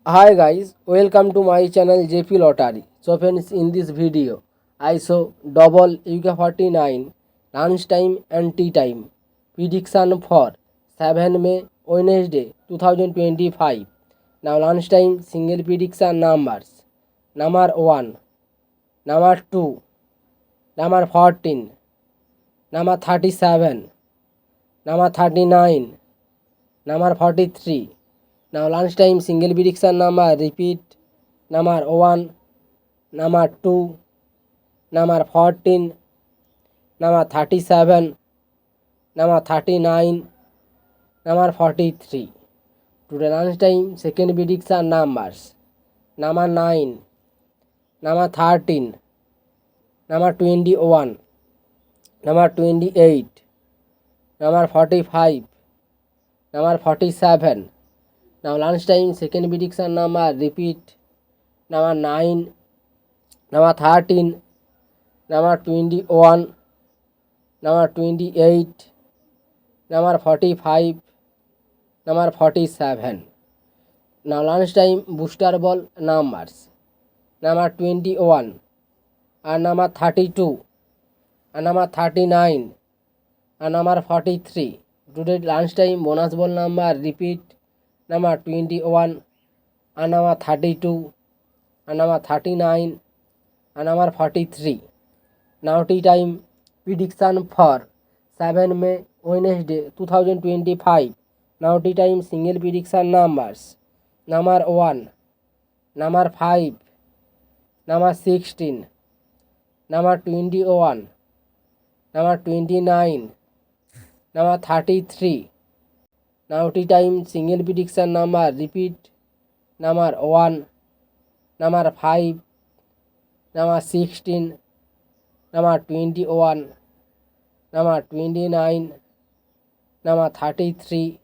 Hi guys, welcome to my channel JP Lottery. So friends, in this video, I show double UK49 lunch time and tea time prediction for 7 May Wednesday 2025. Now lunch time single prediction numbers. Number 1, number 2, number 14, number 37, number 39, number 43. Now lunchtime single prediction number repeat. Number 1, number 2, number 14, number 37, number 39, number 43. Today lunchtime second prediction numbers. Number 9, number 13, number 21, number 28, number 45, number 47. Now lunchtime second prediction number repeat. Number 9, number 13, number 21, number 28, number 45, number 47. Now lunchtime booster ball numbers. Number 21 and number 32 and number 39 and number 43. Today lunchtime bonus ball number repeat. Number 21 and number 32 and number 39 and number 43. Now tea time prediction for 7 May Wednesday 2025. Now tea time single prediction numbers. Number 1, number 5, number 16, number 21, number 29, number 33. Now tea time single prediction number repeat. Number 1, number 5, number 16, number 21, number 29, number 33.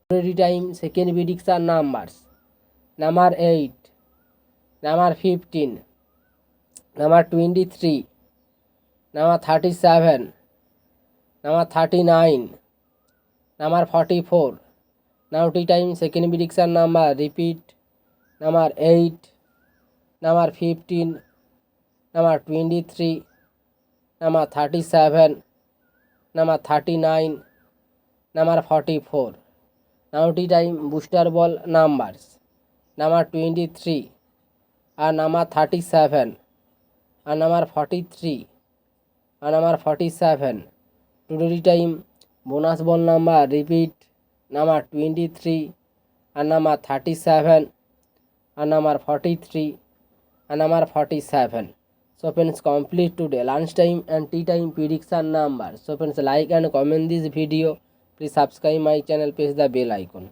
Already time second prediction numbers. Number 8, number 15, number 23, number 37, number 39, number 44. Now tea time second prediction number repeat. Number 8, number 15, number 23, number 37, number 39, number 44. Now tea time booster ball numbers. Number 23 and number 37 and number 43 and number 47. Today time bonus ball number repeat. Number 23 and number 37 and number 43 and number 47. So friends, complete today lunchtime and tea time prediction number. So friends, like and comment this video. Please subscribe my channel, press the bell icon.